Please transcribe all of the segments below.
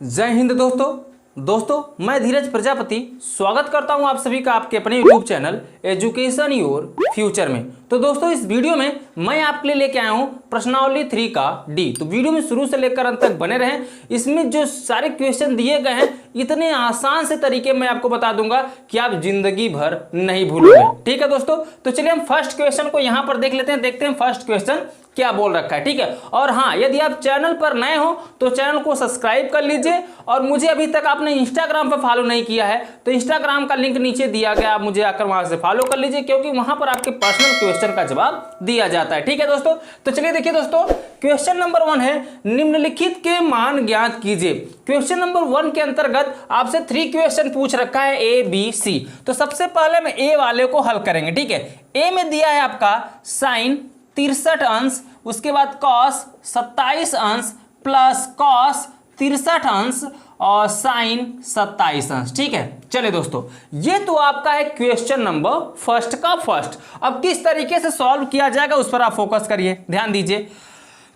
जय हिंद दोस्तों मैं धीरज प्रजापति स्वागत करता हूं आप सभी का आपके अपने YouTube channel education your future में। तो दोस्तों इस वीडियो में मैं आपके लिए लेके आया हूं प्रश्नावली 3 का डी। तो वीडियो में शुरू से लेकर अंत तक बने रहें। इसमें जो सारे क्वेश्चन दिए गए हैं इतने आसान से तरीके मैं आपको बता दूंगा कि आप जिंदगी भर नहीं भूलोगे। ठीक है दोस्तों, तो चलिए हम फर्स्ट क्वेश्चन को यहां पर देख लेते हैं। देखते हैं फर्स्ट क्वेश्चन क्या बोल रखा है। ठीक है, और हाँ, यदि आप चैनल पर नए हो तो चैनल को सब्सक्राइब कर लीजिए और मुझे अभी तक आपने इंस्टाग्राम पर फॉलो नहीं किया है तो इंस्टाग्राम का लिंक नीचे दिया गया, आप मुझे आकर वहां से फॉलो कर लीजिए क्योंकि वहां पर आपके पर्सनल क्वेश्चन का जवाब दिया जाता है। ठीक है दोस्तों, तो चलिए देखिए दोस्तों, क्वेश्चन नंबर 1 है निम्नलिखित के मान ज्ञात कीजिए। क्वेश्चन नंबर 1 के अंतर्गत आपसे 3 क्वेश्चन पूछ रखा है ए बी सी। तो सबसे पहले हम ए वाले को हल करेंगे। ठीक है, ए में दिया है आपका साइन 63 अंश, उसके बाद कॉस 27 अंश प्लस कॉस 63 अंश और साइन 27 अंश। ठीक है, चलिए दोस्तों, ये तो आपका है क्वेश्चन नंबर फर्स्ट का फर्स्ट। अब किस तरीके से सॉल्व किया जाएगा उस पर आप फोकस करिए, ध्यान दीजिए।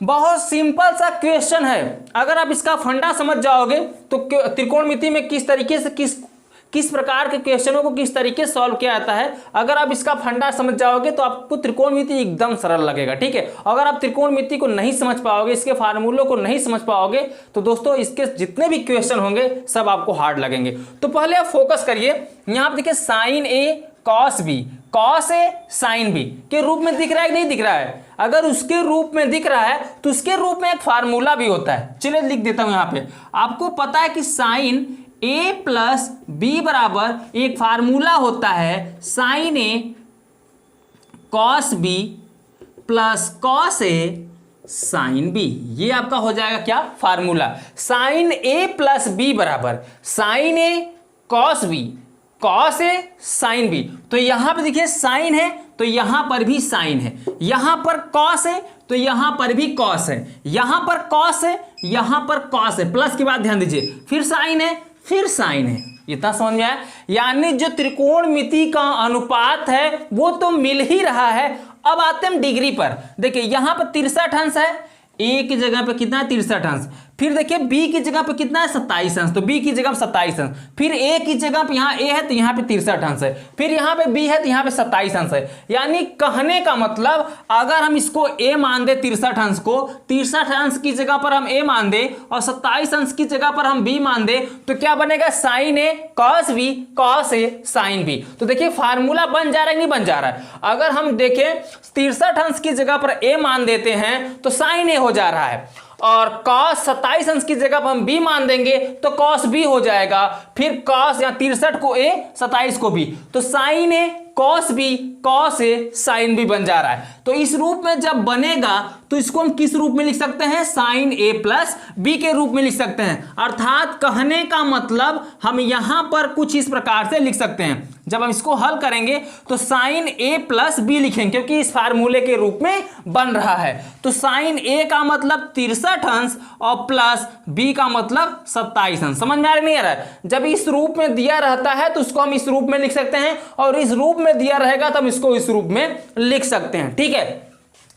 बहुत सिंपल सा क्वेश्चन है, अगर आप इसका फंडा समझ जाओगे तो त्रिकोणमिति में किस तरीके से किस प्रकार के क्वेश्चनों को किस तरीके से सॉल्व किया जाता है, अगर आप इसका फंडा समझ जाओगे तो आपको त्रिकोणमिति एकदम सरल लगेगा। ठीक है, अगर आप त्रिकोणमिति को नहीं समझ पाओगे, इसके फार्मूलों को नहीं समझ पाओगे तो दोस्तों इसके जितने भी क्वेश्चन होंगे सब आपको हार्ड लगेंगे। तो पहले आप फोकस करिए, यहां पर देखिए sign A cos B, cos A sine B के रूप में दिख रहा है कि नहीं दिख रहा है। अगर उसके रूप में दिख रहा है तो उसके रूप में एक फार्मूला भी होता है। चलिए लिख देता हूं, यहां पे आपको पता है कि साइन ए प्लस बी बराबर एक फार्मूला होता है sign A cos B plus cos A sine B. ये आपका हो जाएगा क्या फार्मूला, साइन ए प्लस बी बराबर sign A cos B cos A sine B. तो यहां पे देखिए साइन है तो यहां पर भी साइन है, यहां पर कॉस है तो यहां पर भी कॉस है, यहां पर कॉस है यहां पर कॉस है, प्लस के बाद ध्यान दीजिए फिर साइन है फिर साइन है। इतना समझ में आया, यानी जो त्रिकोणमिति का अनुपात है वो तो मिल ही रहा है। अब आते हैं डिग्री पर। देखिए यहां पर 63 अंश है, ए की जगह पे कितना है 63 अंश, फिर देखिए बी की जगह पे कितना है 27 अंश, तो बी की जगह पे 27 अंश, फिर ए की जगह पे यहाँ ए है तो यहाँ पे 63 अंश है, फिर यहाँ पे बी है तो यहाँ पे 27 अंश है। यानी कहने का मतलब अगर हम इसको ए मान दे 63 अंश को, 63 अंश की जगह पर हम ए मान दे और 27 अंश की जगह पर हम बी मान दे तो क्या बनेगा sign A cos B cos A sine B. तो देखिए फार्मूला बन जा रहा है नहीं बन जा रहा है। अगर हम देखें 63 अंश की जगह पर ए मान देते हैं तो साइन ए हो जा रहा है और cos 27 अंश की जगह पर हम b मान देंगे तो cos b हो जाएगा, फिर cos या 63 को a 27 को b, तो sin a cos b cos a sin b बन जा रहा है। तो इस रूप में जब बनेगा तो इसको हम किस रूप में लिख सकते हैं, sin a प्लस b के रूप में लिख सकते हैं। अर्थात कहने का मतलब हम यहां पर कुछ इस प्रकार से लिख सकते हैं, जब हम इसको हल करेंगे तो sin a प्लस b लिखेंगे क्योंकि इस फार्मूले के रूप में बन रहा है। तो sin a का मतलब 63 अंश और प्लस b का मतलब 27 अंश। समझ में आ रहा नहीं आ रहा है, जब इस रूप में दिया रहता है तो उसको हम इस रूप में लिख सकते हैं और इस रूप में दिया रहेगा तो हम इसको इस रूप में लिख सकते हैं। ठीक है,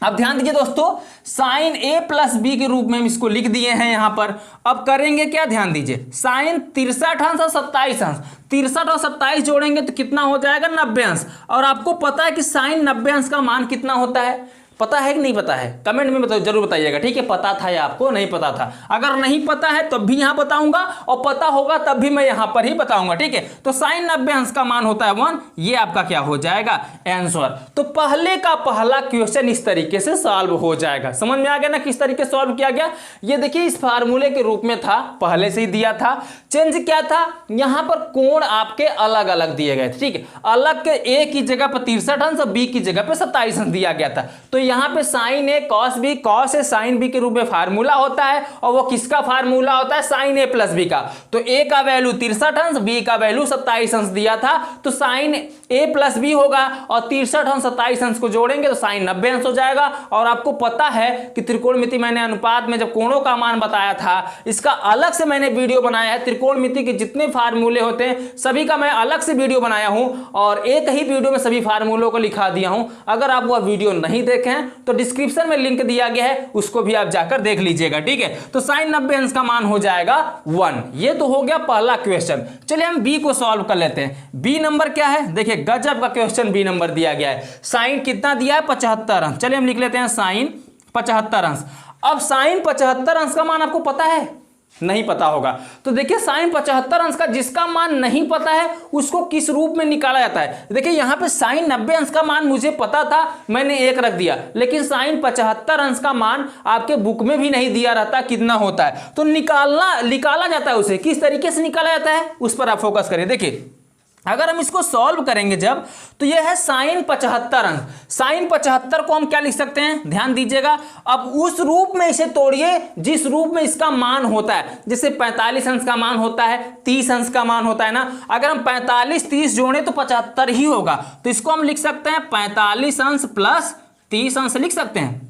अब ध्यान दीजिए दोस्तों, साइन ए प्लस बी के रूप में हम इसको लिख दिए हैं यहां पर। अब करेंगे क्या, ध्यान दीजिए, साइन 63 अंश और 27 अंश, 63 और 27 जोड़ेंगे तो कितना हो जाएगा 90 अंश। और आपको पता है कि साइन 90 अंश का मान कितना होता है, पता है कि नहीं पता है, कमेंट में बताओ, जरूर बताइएगा। ठीक है, पता था या आपको नहीं पता था, अगर नहीं पता है तब भी यहां बताऊंगा और पता होगा तब भी मैं यहां पर ही बताऊंगा। ठीक है, तो साइन 90 अंश का मान होता है 1, ये आपका क्या हो जाएगा आंसर। तो पहले का पहला क्वेश्चन इस तरीके से सॉल्व हो जाएगा। समझ में आ गया ना किस तरीके से सॉल्व किया गया। ये देखिए इस फार्मूले के रूप में था, पहले से ही दिया था, चेंज क्या था, यहां पर कोण आपके अलग अलग दिए गए थे। ठीक है, अलग के ए की जगह पर 63 अंश और बी की जगह पर 27 अंश दिया गया था। तो यहां पे sign A cos B cos A sine B के रूप में फार्मूला होता है और वो किसका फार्मूला होता है, साइन ए प्लस बी का। तो ए का वैल्यू 63 अंश, बी का वैल्यू 27 अंश दिया था, तो साइन ए प्लस बी होगा और 63 अंश 27 अंश को जोड़ेंगे तो साइन 90 अंश हो जाएगा। और आपको पता है कि त्रिकोणमिति मैंने अनुपात में जब कोणों का मान बताया था, इसका अलग से मैंने वीडियो बनाया है। त्रिकोणमिति के जितने फार्मूले होते हैं सभी का मैं अलग से वीडियो बनाया हूं और एक ही वीडियो में सभी फार्मूलों को लिखा दिया हूं। अगर आप वह वीडियो नहीं देखें हैं तो डिस्क्रिप्शन में लिंक दिया गया है, उसको भी आप जाकर देख लीजिएगा, ठीक है। तो साइन 90 अंश का मान हो जाएगा 1। ये तो हो गया पहला क्वेश्चन। चलिए हम बी को सॉल्व कर लेते हैं। बी नंबर क्या है, देखिए गजब का क्वेश्चन बी नंबर दिया गया है। साइन कितना दिया है, 75 अंश। चलिए हम लिख लेते हैं साइन 75 अंश। अब साइन 75 अंश का मान आपको पता है, नहीं पता होगा तो देखिए साइन 75 अंश का जिसका मान नहीं पता है उसको किस रूप में निकाला जाता है। देखिए यहां पे साइन 90 अंश का मान मुझे पता था, मैंने 1 रख दिया, लेकिन साइन 75 अंश का मान आपके बुक में भी नहीं दिया रहता कितना होता है, तो निकाला जाता है। उसे किस तरीके से निकाला जाता है उस पर आप फोकस करिए। देखिए अगर हम इसको सॉल्व करेंगे जब, तो यह है साइन 75 अंश। साइन 75 को हम क्या लिख सकते हैं, ध्यान दीजिएगा। अब उस रूप में इसे तोड़िए जिस रूप में इसका मान होता है। जैसे 45 अंश का मान होता है, 30 अंश का मान होता है ना। अगर हम 45 30 जोड़े तो 75 ही होगा, तो इसको हम लिख सकते हैं 45 अंश प्लस 30 अंश लिख सकते हैं।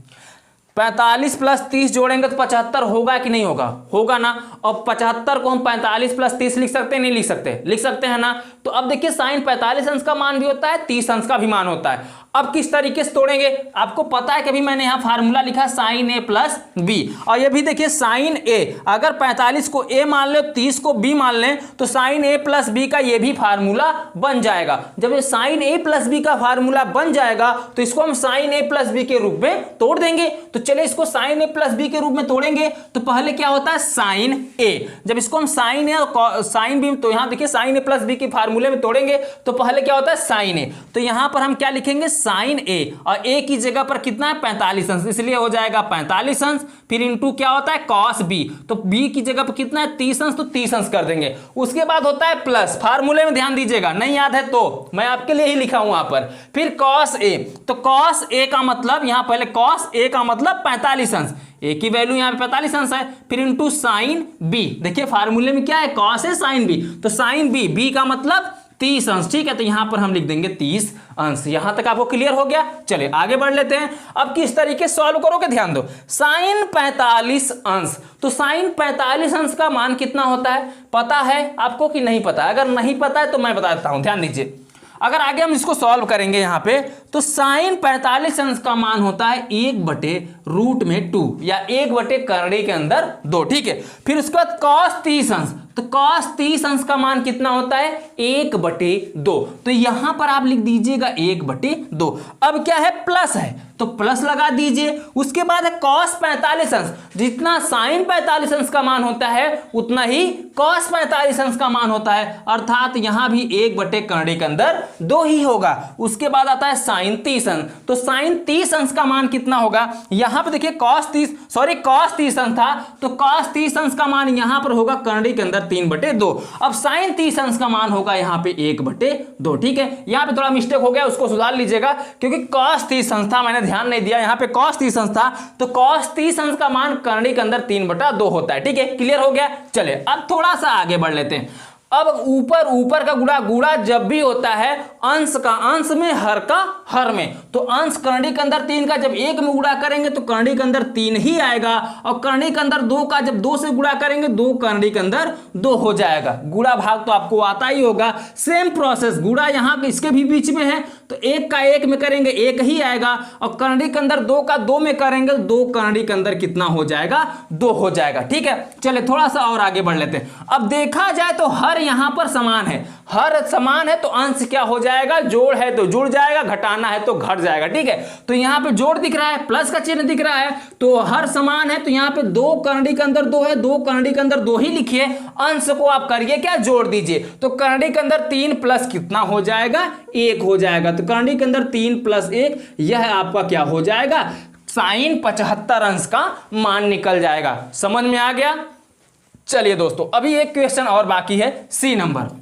45 प्लस 30 जोड़ेंगे तो 75 होगा कि नहीं होगा, होगा ना। और 75 को हम 45 प्लस 30 लिख सकते हैं, नहीं लिख सकते, लिख सकते हैं ना। तो अब देखिए साइन 45 अंश का मान भी होता है, 30 अंश का भी मान होता है। अब किस तरीके से तोड़ेंगे, आपको पता है कि अभी मैंने यहां फार्मूला लिखा साइन ए प्लस बी। और ये भी देखिए साइन ए, अगर 45 को ए मान ले 30 को बी मान लें तो साइन ए प्लस बी का ये भी फार्मूला बन जाएगा। जब ये साइन ए प्लस बी का फार्मूला बन जाएगा तो इसको हम साइन ए प्लस बी के रूप में तोड़ देंगे। तो चलिए इसको साइन ए प्लस बी के रूप में तोड़ेंगे तो पहले क्या होता है साइन ए, जब इसको हम साइन ए और साइन बी, तो यहां देखिए साइन ए प्लस बी के फार्मूले में तोड़ेंगे तो पहले क्या होता है साइन ए। तो यहां पर हम क्या लिखेंगे साइन ए, और ए की जगह पर कितना है 45 अंश, इसलिए हो जाएगा 45 अंश। फिर इंटू क्या होता है कॉस बी, तो बी की जगह पर कितना है 30 अंश, तो 30 अंश कर देंगे। उसके बाद होता है प्लस, फार्मूले में ध्यान दीजिएगा, नहीं याद है तो मैं आपके लिए ही लिखा हूं यहां पर। फिर कॉस ए, तो कॉस ए का मतलब यहां पहले कॉस ए का मतलब 45 अंश, ए की वैल्यू यहां पे 45 अंश है। फिर इंटू साइन बी, देखिए फार्मूले में क्या है कॉस है साइन बी, तो साइन बी, बी का मतलब 30 अंश, ठीक है। तो यहां पर हम लिख देंगे 30 अंश। यहां तक आपको क्लियर हो गया। चलिए आगे बढ़ लेते हैं। अब किस तरीके सॉल्व करोगे ध्यान दो। साइन 45 अंश, तो साइन 45 अंश का मान कितना होता है पता है आपको कि नहीं पता है? अगर नहीं पता है तो मैं बता देता हूं, ध्यान दीजिए। अगर आगे हम इसको सॉल्व करेंगे यहां पे, तो साइन 45 अंश का मान होता है 1/√2 या 1 करड़ी के अंदर 2, ठीक है। फिर उसके बाद कॉस 30 अंश, तो कॉस 30 अंश का मान कितना होता है 1/2, तो यहां पर आप लिख दीजिएगा 1/2। अब क्या है प्लस है तो प्लस लगा दीजिए। उसके बाद है कॉस 45 अंश, जितना साइन 45 अंश का मान होता है उतना ही कॉस 45 अंश का मान होता है, अर्थात यहां भी 1 करड़ी के अंदर 2 ही होगा। उसके बाद आता है साइन 30 अंश, तो साइन 30 अंश का मान कितना होगा, यहां पर देखिए कॉस 30 अंश था, तो कॉस 30 अंश का मान यहां पर होगा करड़ी के अंदर 3/2। अब साइन 30 अंश का मान होगा यहां पे 1/2, ठीक है। यहां पे थोड़ा मिस्टेक हो गया, उसको सुधार लीजिएगा, क्योंकि कॉस 30 अंश था, मैंने ध्यान नहीं दिया, यहां पे कॉस 30 अंश था, तो कॉस 30 अंश का मान करड़ी के अंदर 3/2 होता है, ठीक है। क्लियर हो गया। चलिए अब थोड़ा सा आगे बढ़ लेते हैं। अब ऊपर का गुणा जब भी होता है अंश का अंश में, हर का हर में, तो अंश करड़ी के अंदर 3 का जब 1 में गुणा करेंगे तो करड़ी के अंदर 3 ही आएगा, और करड़ी के अंदर 2 का जब 2 से गुणा करेंगे 2 करड़ी के अंदर 2 हो जाएगा। गुणा भाग तो आपको आता ही होगा, सेम प्रोसेस। गुणा यहाँ इसके भी बीच में है तो 1 का 1 में करेंगे 1 ही आएगा, और करड़ी के अंदर 2 का 2 में करेंगे 2 करड़ी के अंदर कितना हो जाएगा 2 हो जाएगा, ठीक है। चलिए थोड़ा सा और आगे बढ़ लेते हैं। अब देखा जाए तो हर यहां पर समान है, हर समान है तो अंश क्या हो जाएगा, जोड़ है तो जुड़ जाएगा, घटाना है तो घट जाएगा, ठीक है। तो यहां पे जोड़ दिख रहा है, प्लस का चिन्ह दिख रहा है, तो हर समान है, तो यहां पे 2 करड़ी के अंदर 2 है, 2 करड़ी के अंदर 2 ही लिखिए, अंश को आप करिए क्या जोड़ दीजिए, तो करड़ी के अंदर 3 प्लस कितना हो जाएगा 1 हो जाएगा, तो करड़ी के अंदर 3 + 1, यह आपका क्या हो जाएगा साइन 75 अंश का मान निकल जाएगा। समझ में आ गया। चलिए दोस्तों अभी एक क्वेश्चन और बाकी है, सी नंबर,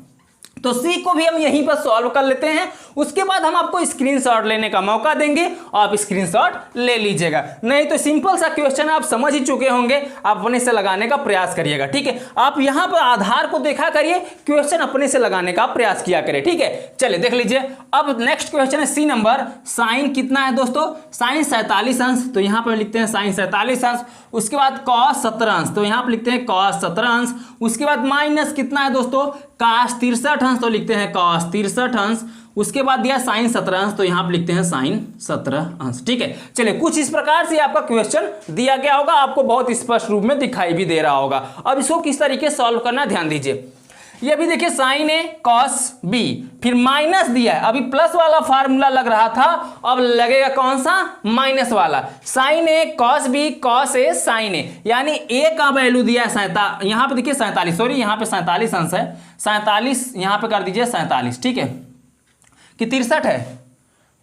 तो सी को भी हम यहीं पर सॉल्व कर लेते हैं। उसके बाद हम आपको स्क्रीनशॉट लेने का मौका देंगे, आप स्क्रीनशॉट ले लीजिएगा, नहीं तो सिंपल सा क्वेश्चन आप समझ ही चुके होंगे, आप अपने से लगाने का प्रयास करिएगा, ठीक है। आप यहां पर आधार को देखा करिए, क्वेश्चन अपने से लगाने का प्रयास किया करिए, ठीक है। चलिए देख लीजिए। अब नेक्स्ट क्वेश्चन है सी नंबर, साइन कितना है दोस्तों, साइन 47 अंश, तो यहां पर लिखते हैं साइन 47 अंश। उसके बाद कॉस 17 अंश, तो यहां पर लिखते हैं कॉस 17 अंश। उसके बाद माइनस कितना है दोस्तों, काश 63 अंश, अंश तो लिखते हैं cos 63 अंश, उसके बाद दिया sin 17 अंश तो यहाँ पे लिखते हैं sin 17 अंश। ठीक है, चलिए कुछ इस प्रकार से आपका क्वेश्चन दिया गया होगा, आपको बहुत स्पष्ट रूप में दिखाई भी दे रहा होगा। अब इसको किस तरीके से सॉल्व करना है ध्यान दीजिए। ये भी देखिए sin a cos b, फिर माइनस दिया है, अभी प्लस वाला फार्मूला लग रहा था, अब लगेगा कौन सा, माइनस वाला। sin a cos b cos a sin a, यानी a का वैल्यू दिया है यहाँ पे देखिए 47, सॉरी यहाँ पे 47 अंश है, 47 यहाँ पे कर दीजिए 47, ठीक है कि 63 है,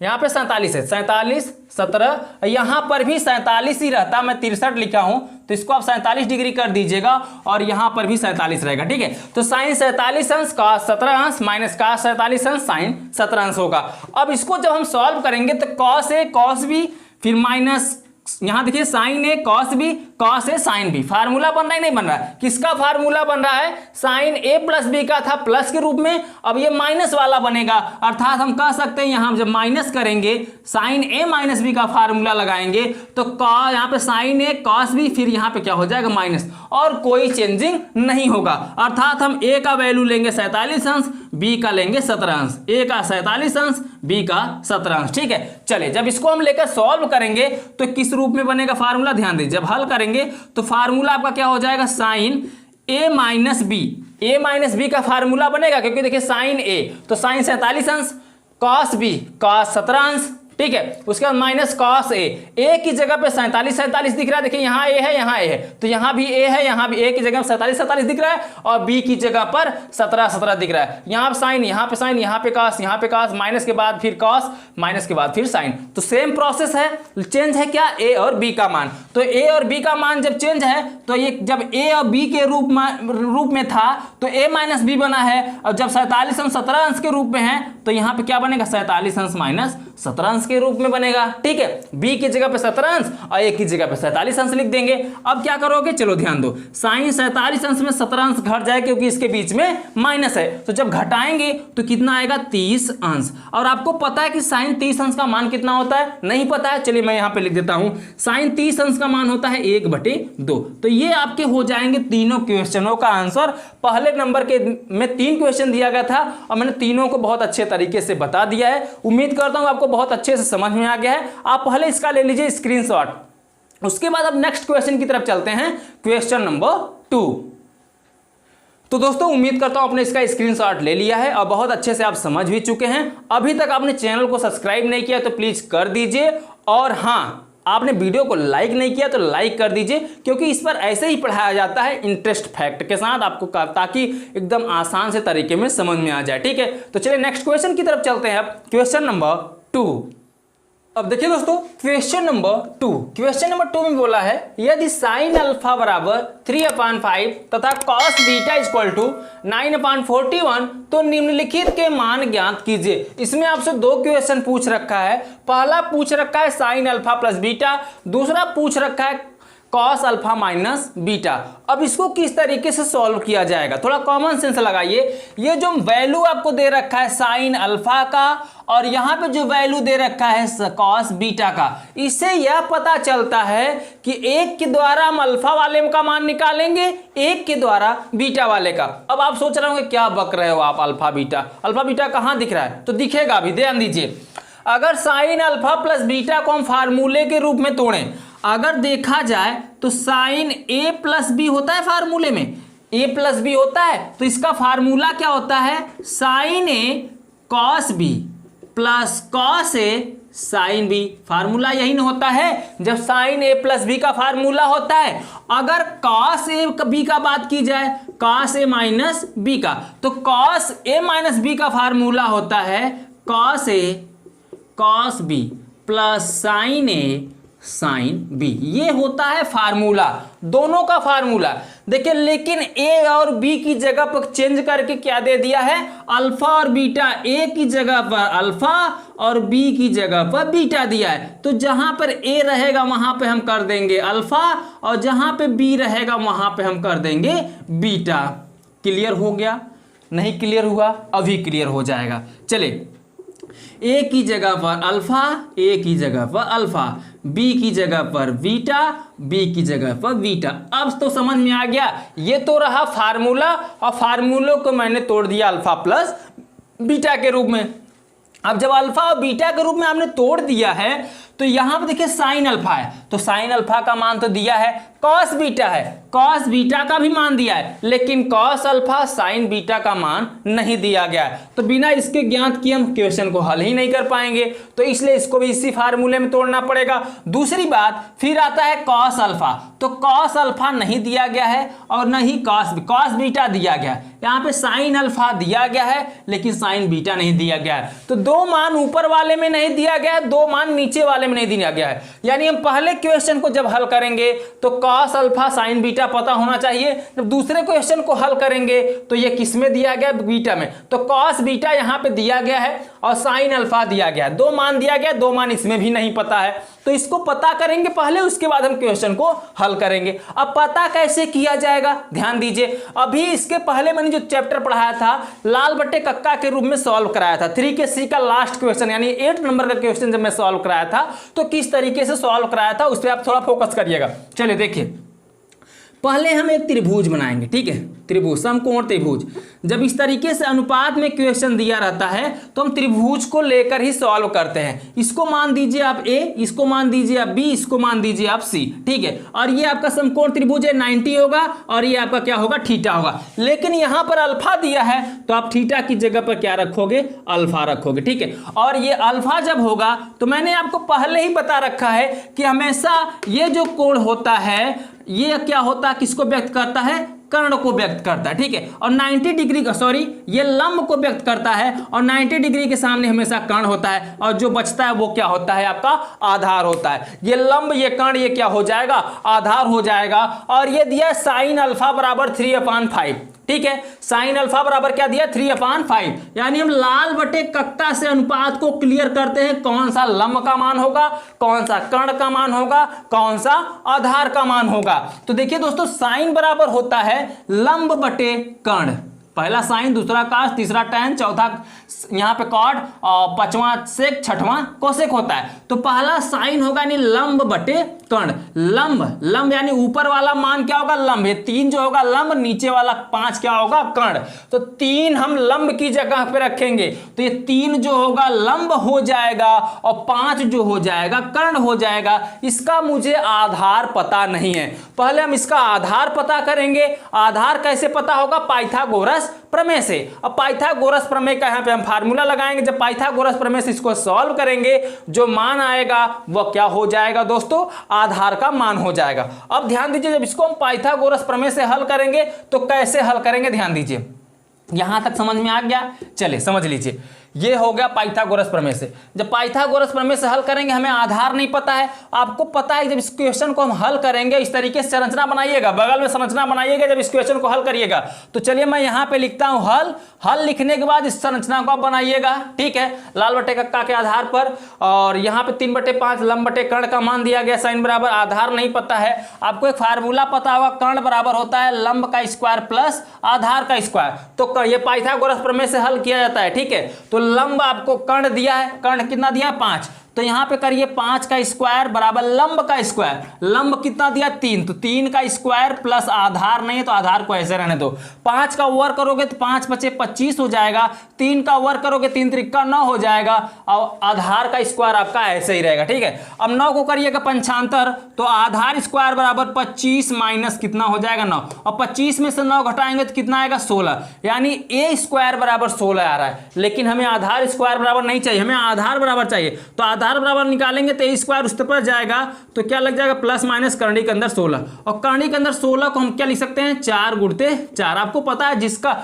यहाँ पे 47 है, 47 17, यहाँ पर भी 47 ही रहता, मैं 63 लिखा हूं तो इसको आप 47 डिग्री कर दीजिएगा और यहाँ पर भी 47 रहेगा। ठीक है, तो साइन 47 अंश cos 17 अंश माइनस cos 47 अंश साइन 17 अंश होगा। अब इसको जब हम सॉल्व करेंगे तो cos a cos b, फिर माइनस यहाँ देखिए sign A cos B cos A sine B, formula बन रहा है नहीं बन रहा है, किसका फार्मूला बन रहा है, साइन ए प्लस बी का था प्लस के रूप में, अब ये माइनस वाला बनेगा, अर्थात हम कह सकते हैं यहाँ जब माइनस करेंगे साइन ए माइनस बी का फार्मूला लगाएंगे तो यहाँ पे साइन ए कॉस बी, फिर यहाँ पे क्या हो जाएगा माइनस, और कोई चेंजिंग नहीं होगा, अर्थात हम ए का वैल्यू लेंगे 47 अंश, बी का लेंगे 17 अंश, ए का 47 अंश, बी का 17 अंश। ठीक है, चलिए जब इसको हम लेकर सॉल्व करेंगे तो किस रूप में बनेगा फार्मूला, ध्यान दीजिए, जब हल करेंगे तो फार्मूला आपका क्या हो जाएगा, साइन ए माइनस बी, ए माइनस बी का फार्मूला बनेगा, क्योंकि देखिए साइन ए तो साइन 47 अंश, कॉस बी कॉस 17 अंश, ठीक है, उसके बाद माइनस कॉस ए की जगह पे 47 दिख रहा है, देखिए यहाँ ए है यहाँ ए है, तो यहाँ भी ए है यहाँ भी ए की जगह 47 दिख रहा है, और बी की जगह पर 17 दिख रहा है, यहाँ पे साइन यहाँ पे साइन यहाँ पे कॉस माइनस के बाद फिर कॉस माइनस के बाद फिर साइन, तो सेम प्रोसेस है, चेंज है क्या, ए और बी का मान, तो ए और बी का मान जब चेंज है तो ये जब ए और बी के रूप में था तो ए माइनस बी बना है, और जब 47 अंश 17 अंश के रूप में है तो यहाँ पे क्या बनेगा, 47 अंश माइनस 17 अंश के रूप में बनेगा। ठीक है, b की जगह पे 17 अंश और a की जगह पे 47 अंश लिख देंगे। अब क्या करोगे, चलो ध्यान दो, साइन 47 अंश में 17 अंश घट जाए क्योंकि इसके बीच में माइनस है, तो जब घटाएंगे तो कितना आएगा, 30 अंश, और आपको पता है कि साइन 30 अंश का मान कितना होता है, नहीं पता है, चलिए मैं यहाँ पे लिख देता हूं, साइन 30 अंश का मान होता है 1/2, तो ये आपके हो जाएंगे तीनों क्वेश्चनों का आंसर। पहले नंबर के में 3 क्वेश्चन दिया गया था और मैंने तीनों को बहुत अच्छे तरीके से बता दिया है, उम्मीद करता हूं आपको बहुत अच्छे से समझ में आ गया है। आप पहले इसका ले लीजिए स्क्रीनशॉट, उसके बाद अब नेक्स्ट क्वेश्चन की तरफ चलते हैं, क्वेश्चन नंबर 2। तो दोस्तों उम्मीद करता हूं आपने इसका स्क्रीनशॉट ले लिया है और बहुत अच्छे से आप समझ भी चुके हैं। अभी तक आपने चैनल को सब्सक्राइब नहीं किया तो प्लीज कर दीजिए, और हाँ आपने वीडियो को लाइक नहीं किया तो लाइक कर दीजिए, क्योंकि इस पर ऐसे ही पढ़ाया जाता है इंटरेस्ट फैक्ट के साथ आपको, ताकि एकदम आसान से तरीके में समझ में आ जाए। ठीक है, तो चलिए नेक्स्ट क्वेश्चन की तरफ चलते हैं। अब क्वेश्चन नंबर 2। अब देखिए दोस्तों क्वेश्चन नंबर 2 में बोला है, यदि साइन अल्फा बराबर 3/5 तथा कॉस बीटा इक्वल टू 9/41 तो निम्नलिखित के मान ज्ञात कीजिए। इसमें आपसे 2 क्वेश्चन पूछ रखा है, पहला पूछ रखा है साइन अल्फा प्लस बीटा, दूसरा पूछ रखा है कॉस अल्फा माइनस बीटा। अब इसको किस तरीके से सॉल्व किया जाएगा, थोड़ा कॉमन सेंस लगाइए। ये जो वैल्यू आपको दे रखा है साइन अल्फा का और यहाँ पे जो वैल्यू दे रखा है कॉस बीटा का, इससे यह पता चलता है कि एक के द्वारा हम अल्फा वाले का मान निकालेंगे, एक के द्वारा बीटा वाले का। अब आप सोच रहे होंगे क्या बक रहे हो आप, अल्फा बीटा कहाँ दिख रहा है, तो दिखेगा अभी, ध्यान दीजिए। अगर साइन अल्फा प्लस बीटा को हम फार्मूले के रूप में तोड़ें, अगर देखा जाए तो साइन ए प्लस बी होता है फार्मूले में, ए प्लस बी होता है, तो इसका फार्मूला क्या होता है, sign A cos B plus cos A sine B. Formula यही ना होता है जब साइन ए प्लस बी का फार्मूला होता है। अगर कॉस ए बी का बात की जाए, कॉस ए माइनस बी का, तो कॉस ए माइनस बी का फार्मूला होता है cos A cos B plus sign A sine B, ये होता है फार्मूला, दोनों का फार्मूला। देखिए लेकिन ए और बी की जगह पर चेंज करके क्या दे दिया है, अल्फा और बीटा, ए की जगह पर अल्फा और बी की जगह पर बीटा दिया है। तो जहां पर ए रहेगा वहां पे हम कर देंगे अल्फा, और जहां पे बी रहेगा वहां पे हम कर देंगे बीटा। क्लियर हो गया, नहीं क्लियर हुआ, अभी क्लियर हो जाएगा। चलिए ए की जगह पर अल्फा, ए की जगह पर अल्फा, बी की जगह पर बीटा, बी की जगह पर बीटा। अब तो समझ में आ गया, ये तो रहा फार्मूला और फार्मूलों को मैंने तोड़ दिया अल्फा प्लस बीटा के रूप में। अब जब अल्फा और बीटा के रूप में आपने तोड़ दिया है तो यहां पर देखिए साइन अल्फा है, तो साइन अल्फा का मान तो दिया है, कॉस बीटा है, कॉस बीटा का भी मान दिया है, लेकिन कॉस अल्फा साइन बीटा का मान नहीं दिया गया है। तो बिना इसके ज्ञात किए हम क्वेश्चन को हल ही नहीं कर पाएंगे, तो इसलिए इसको भी इसी फार्मूले में तोड़ना पड़ेगा। दूसरी बात, फिर आता है कॉस अल्फा, तो कॉस अल्फा नहीं दिया गया है और न ही कॉस बीटा दिया गया है। यहाँ पे साइन अल्फा दिया गया है लेकिन साइन बीटा नहीं दिया गया है। तो दो मान ऊपर वाले में नहीं दिया गया है, दो मान नीचे वाले में नहीं दिया गया है। यानी हम पहले क्वेश्चन को जब हल करेंगे तो कॉस अल्फा साइन बीटा पता होना चाहिए, जब दूसरे क्वेश्चन को हल करेंगे तो ये किस में दिया गया, बीटा में, तो कॉस बीटा यहाँ पे दिया गया है और साइन अल्फा दिया गया है, दो मान दिया गया, दो मान इसमें भी नहीं पता है। तो इसको पता करेंगे पहले, उसके बाद हम क्वेश्चन को हल करेंगे। अब पता कैसे किया जाएगा, ध्यान दीजिए, अभी इसके पहले मैंने जो चैप्टर पढ़ाया था लाल बट्टे कक्का के रूप में सॉल्व कराया था, 3 के सी का लास्ट क्वेश्चन यानी 8 नंबर का क्वेश्चन जब मैं सॉल्व कराया था तो किस तरीके से सॉल्व कराया था उस पर आप थोड़ा फोकस करिएगा। चलिए देखिए, पहले हम एक त्रिभुज बनाएंगे, ठीक है, त्रिभुज, समकोण त्रिभुज। जब इस तरीके से अनुपात में क्वेश्चन दिया रहता है तो हम त्रिभुज को लेकर ही सॉल्व करते हैं। इसको मान दीजिए आप ए, इसको मान दीजिए आप बी, इसको मान दीजिए आप सी, ठीक है, और ये आपका समकोण त्रिभुज है, 90 होगा और ये आपका क्या होगा, थीटा होगा। लेकिन यहां पर अल्फा दिया है तो आप थीटा की जगह पर क्या रखोगे, अल्फा रखोगे, ठीक है। और ये अल्फा जब होगा तो मैंने आपको पहले ही बता रखा है कि हमेशा ये जो कोण होता है ये क्या होता है, किसको व्यक्त करता है, कर्ण को व्यक्त करता है, ठीक है। और 90 डिग्री का, सॉरी, ये लंब को व्यक्त करता है और 90 डिग्री के सामने हमेशा कर्ण होता है और जो बचता है वो क्या होता है, आपका आधार होता है। ये लंब, ये कर्ण, ये क्या हो जाएगा, आधार हो जाएगा। और ये दिया साइन अल्फा बराबर 3/5, ठीक है, साइन अल्फा बराबर क्या दिया, 3/5। यानी हम लाल बटे कक्का से अनुपात को क्लियर करते हैं, कौन सा लंब का मान होगा, कौन सा कर्ण का मान होगा, कौन सा आधार का मान होगा। तो देखिए दोस्तों, साइन बराबर होता है लंब बटे कर्ण, पहला साइन, दूसरा काश, तीसरा टैन, चौथा यहाँ पे कॉट और पांचवा सेक, छठवां कोसेक होता है। तो पहला साइन होगा यानी लंब बटे कर्ण, लंब यानी ऊपर वाला मान क्या होगा, लंब, ये 3 जो होगा लंब, नीचे वाला 5 क्या होगा, कर्ण। तो 3 हम लंब की जगह पे रखेंगे तो ये 3 जो होगा लंब हो जाएगा और 5 जो हो जाएगा कर्ण हो जाएगा। इसका मुझे आधार पता नहीं है, पहले हम इसका आधार पता करेंगे। आधार कैसे पता होगा, पाइथागोरस प्रमेय से। अब पाइथागोरस प्रमेय का यहां पे हम फार्मूला लगाएंगे, जब पाइथागोरस प्रमेय से इसको सॉल्व करेंगे जो मान आएगा वो क्या हो जाएगा दोस्तों, आधार का मान हो जाएगा। अब ध्यान दीजिए, जब इसको हम पाइथागोरस प्रमेय से हल करेंगे तो कैसे हल करेंगे, ध्यान दीजिए, यहां तक समझ में आ गया। चलिए समझ लीजिए, ये हो गया पाइथागोरस प्रमेय से। जब पाइथागोरस प्रमेय से हल करेंगे, हमें आधार नहीं पता है, आपको पता है, जब इस क्वेश्चन को हम हल करेंगे इस तरीके से संरचना बनाइएगा, बगल में संरचना बनाइएगा जब इस क्वेश्चन को हल करिएगा। तो चलिए मैं यहां पे लिखता हूं हल लिखने के बाद इस संरचना को आप बनाइएगा, ठीक है, लाल बटे कक्का के आधार पर। और यहाँ पे 3/5 लंब बटे कर्ण का मान दिया गया, साइन बराबर, आधार नहीं पता है, आपको एक फार्मूला पता होगा, कर्ण बराबर होता है लंब का स्क्वायर प्लस आधार का स्क्वायर। तो ये पाइथागोरस प्रमेय से हल किया जाता है, ठीक है। तो लंब आपको कर्ण दिया है, कर्ण कितना दिया है, 5, तो यहां पे करिए 5 का स्क्वायर बराबर लंब का स्क्वायर, लंब कितना दिया 3, तो 3 का स्क्वायर प्लस आधार नहीं है तो आधार को ऐसे रहने दो। 5 का वर्ग करोगे तो 5 × 5 = 25 हो जाएगा, 3 का वर्ग करोगे 3 × 3 = 9 हो जाएगा और आधार का स्क्वायर आपका ऐसे ही रहेगा, ठीक है। अब 9 को करिएगा पंचांतर तो आधार स्क्वायर बराबर 25 माइनस कितना हो जाएगा 9, और 25 में से 9 घटाएंगे तो कितना आएगा 16, यानी a स्क्वायर बराबर 16 आ रहा है। लेकिन हमें आधार स्क्वायर बराबर नहीं चाहिए, हमें आधार बराबर चाहिए। तो आधार बराबर निकालेंगे तो a स्क्वायर उस पर जाएगा तो क्या लग जाएगा, प्लस माइनस करनी के अंदर 16, और करनी के अंदर 16 को हम क्या लिख सकते हैं, 4 × 4। आपको पता है जिसका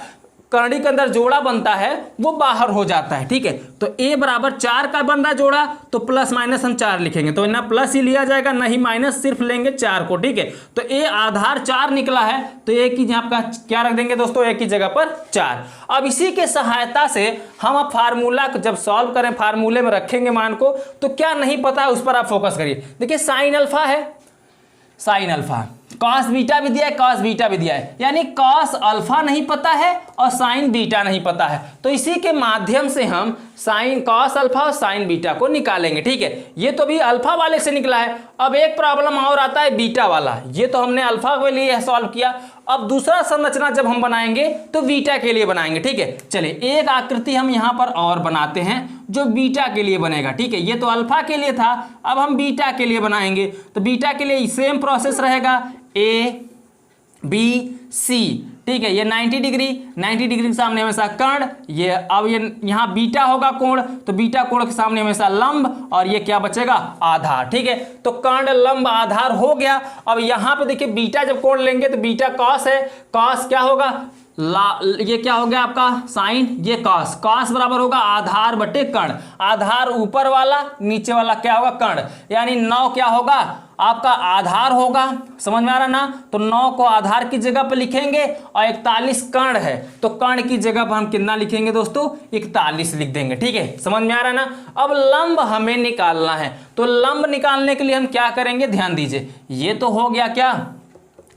करनी के अंदर जोड़ा बनता है वो बाहर हो जाता है, ठीक है। तो a बराबर 4 का बन रहा जोड़ा तो प्लस माइनस हम 4 लिखेंगे, तो ना प्लस ही लिया जाएगा ना ही माइनस, सिर्फ लेंगे 4 को, ठीक है। तो a आधार 4 निकला है तो a की आपका क्या रख देंगे दोस्तों, a की जगह पर 4। अब इसी के सहायता से हम अब फार्मूला जब सॉल्व करें, फार्मूले में रखेंगे मान को, तो क्या नहीं पता है उस पर आप फोकस करिए। देखिए साइन अल्फा है, साइन अल्फा कॉस बीटा भी दिया है, कॉस बीटा भी दिया है, यानी कॉस अल्फा नहीं पता है और साइन बीटा नहीं पता है। तो इसी के माध्यम से हम साइन कॉस अल्फा और साइन बीटा को निकालेंगे। ठीक है, ये तो भी अल्फा वाले से निकला है। अब एक प्रॉब्लम और आता है बीटा वाला, ये तो हमने अल्फा के लिए सॉल्व किया। अब दूसरा संरचना जब हम बनाएंगे तो बीटा के लिए बनाएंगे। ठीक है, चलिए एक आकृति हम यहाँ पर और बनाते हैं जो बीटा के लिए बनेगा। ठीक है, ये तो अल्फा के लिए था, अब हम बीटा के लिए बनाएंगे। तो बीटा के लिए सेम प्रोसेस रहेगा, ए बी सी। ठीक है, ये 90 डिग्री के सामने हमेशा कर्ण, ये अब ये यहाँ बीटा होगा कोण, तो बीटा कोण के सामने हमेशा लंब, और ये क्या बचेगा, आधार। ठीक है, तो कर्ण लंब आधार हो गया। अब यहाँ पे देखिए बीटा जब कोण लेंगे तो बीटा कॉस है, कॉस क्या होगा, ये क्या हो गया आपका साइन, ये कॉस, कॉस बराबर होगा आधार बटे कर्ण, आधार ऊपर वाला, नीचे वाला क्या होगा कर्ण, यानी 9 क्या होगा आपका आधार होगा। समझ में आ रहा ना, तो 9 को आधार की जगह पर लिखेंगे और 41 कर्ण है, तो कर्ण की जगह पर हम कितना लिखेंगे दोस्तों, 41 लिख देंगे। ठीक है, समझ में आ रहा है ना। अब लंब हमें निकालना है, तो लंब निकालने के लिए हम क्या करेंगे, ध्यान दीजिए, ये तो हो गया क्या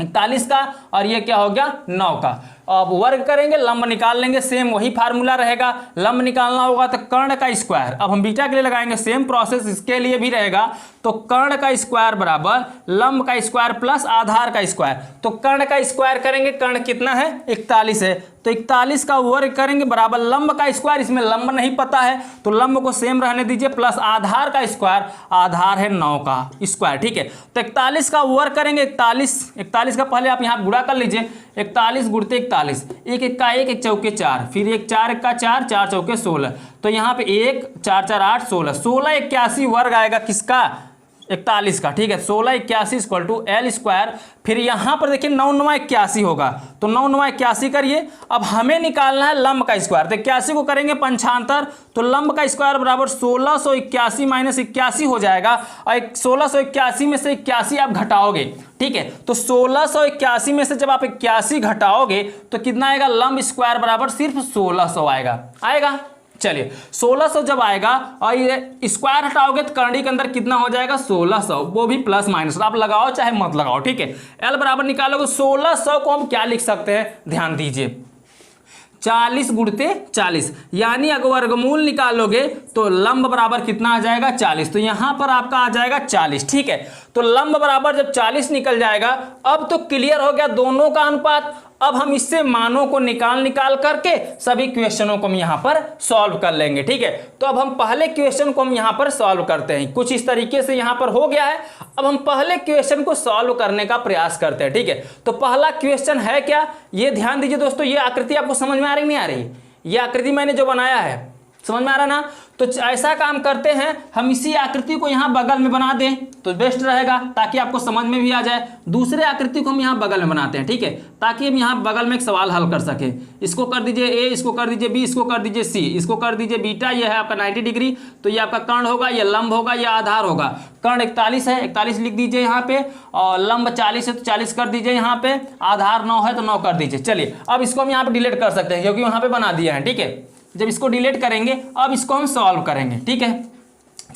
41 का, और ये क्या हो गया 9 का। अब वर्ग करेंगे, लंब निकाल लेंगे, सेम वही फार्मूला रहेगा। लंब निकालना होगा तो कर्ण का स्क्वायर, अब हम बीटा के लिए लगाएंगे, सेम प्रोसेस इसके लिए भी रहेगा। तो कर्ण का स्क्वायर बराबर लंब का स्क्वायर प्लस आधार का स्क्वायर। तो कर्ण का स्क्वायर करेंगे, कर्ण कितना है 41 है, तो 41 का वर्ग करेंगे बराबर लंब का स्क्वायर, इसमें लंब नहीं पता है तो लंब को सेम रहने दीजिए, प्लस आधार का स्क्वायर, आधार है 9 का स्क्वायर। ठीक है, तो 41 का वर्ग करेंगे, 41 का पहले आप यहाँ गुणा कर लीजिए, 41 गुणते 41, एक एक का एक चौके 4, फिर एक 4 एक का 4, 4 चौके 16, तो यहाँ पे 1 4 4 8 16, 16 81 वर्ग आएगा किसका 41 का। ठीक है, 16 81 इक्वल टू एल स्क्वायर, फिर यहाँ पर देखिए 9 9 81 होगा, तो 9 9 81 करिए। अब हमें निकालना है लंब का स्क्वायर, तो 81 को करेंगे पंचांतर, तो लंब का स्क्वायर बराबर 1681 माइनस 81 हो जाएगा, और 1681 में से 81 आप घटाओगे। ठीक है, तो 1681 में से जब आप 81 घटाओगे तो कितना आएगा, लंब स्क्वायर बराबर सिर्फ 1600 आएगा। चलिए 1600 जब आएगा और ये स्क्वायर हटाओगे तो करंडी के अंदर कितना हो जाएगा 1600, वो भी प्लस माइनस आप लगाओ चाहे मत लगाओ। ठीक है, एल बराबर निकालोगे 1600 को हम क्या लिख सकते हैं, ध्यान दीजिए 40 गुणते 40, यानी अगर वर्गमूल निकालोगे तो लंब बराबर कितना आ जाएगा 40, तो यहां पर आपका आ जाएगा 40। ठीक है, तो लंब बराबर जब 40 निकल जाएगा, अब तो क्लियर हो गया दोनों का अनुपात। अब हम इससे मानों को निकाल करके सभी क्वेश्चनों को हम यहां पर सॉल्व कर लेंगे। ठीक है, तो अब हम पहले क्वेश्चन को हम यहां पर सॉल्व करते हैं, कुछ इस तरीके से यहां पर हो गया है। अब हम पहले क्वेश्चन को सॉल्व करने का प्रयास करते हैं। ठीक है, तो पहला क्वेश्चन है क्या, ये ध्यान दीजिए दोस्तों, ये आकृति आपको समझ में आ रही नहीं आ रही, ये आकृति मैंने जो बनाया है समझ में आ रहा ना। तो ऐसा काम करते हैं, हम इसी आकृति को यहाँ बगल में बना दें तो बेस्ट रहेगा, ताकि आपको समझ में भी आ जाए। दूसरे आकृति को हम यहाँ बगल में बनाते हैं, ठीक है, ताकि हम यहाँ बगल में एक सवाल हल कर सके। इसको कर दीजिए ए, इसको कर दीजिए बी, इसको कर दीजिए सी, इसको कर दीजिए बीटा, ये है आपका 90 डिग्री, तो ये आपका कर्ण होगा, ये लंब होगा, ये आधार होगा। कर्ण 41 है, 41 लिख दीजिए यहाँ पे, और लंब 40 है तो 40 कर दीजिए यहाँ पे, आधार 9 है तो 9 कर दीजिए। चलिए अब इसको हम यहाँ पे डिलीट कर सकते हैं क्योंकि वहाँ पे बना दिया है। ठीक है, जब इसको डिलीट करेंगे अब इसको हम सॉल्व करेंगे। ठीक है,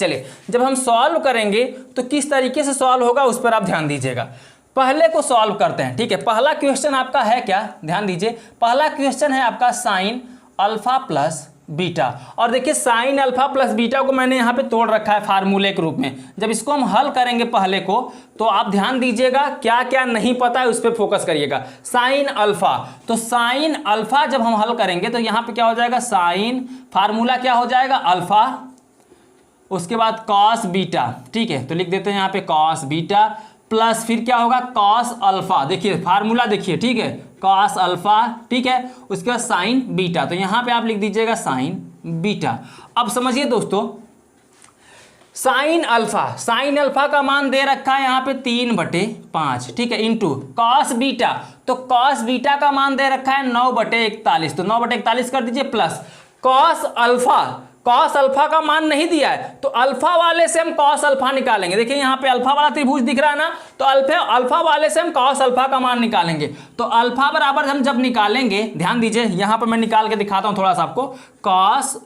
चलिए जब हम सॉल्व करेंगे तो किस तरीके से सॉल्व होगा उस पर आप ध्यान दीजिएगा। पहले को सॉल्व करते हैं। ठीक है, पहला क्वेश्चन आपका है क्या, ध्यान दीजिए, पहला क्वेश्चन है आपका साइन अल्फा प्लस बीटा, और देखिए साइन अल्फा प्लस बीटा को मैंने यहाँ पे तोड़ रखा है फार्मूले के रूप में। जब इसको हम हल करेंगे पहले को, तो आप ध्यान दीजिएगा क्या क्या नहीं पता है उस पर फोकस करिएगा। साइन अल्फा, तो साइन अल्फा जब हम हल करेंगे तो यहाँ पे क्या हो जाएगा, साइन फार्मूला क्या हो जाएगा अल्फा, उसके बाद कॉस बीटा। ठीक है, तो लिख देते हैं यहाँ पे कॉस बीटा प्लस फिर क्या होगा कॉस अल्फा, देखिए फार्मूला देखिए, ठीक है, कॉस अल्फा, ठीक है, उसके बाद साइन बीटा, तो यहां पे आप लिख दीजिएगा साइन बीटा। अब समझिए दोस्तों, साइन अल्फा का मान दे रखा है यहाँ पे 3/5, ठीक है, इंटू कॉस बीटा, तो कॉस बीटा का मान दे रखा है 9/41, तो 9/41 कर दीजिए, प्लस कॉस अल्फा का मान नहीं दिया है तो अल्फा वाले से हम कॉस अल्फा निकालेंगे। देखिए यहाँ पे अल्फा वाला त्रिभुज दिख रहा है ना, तो अल्फा वाले से हम कॉस अल्फा का मान निकालेंगे। तो अल्फा बराबर हम जब निकालेंगे, ध्यान दीजिए यहाँ पर मैं निकाल के दिखाता हूँ थोड़ा सा आपको, कॉस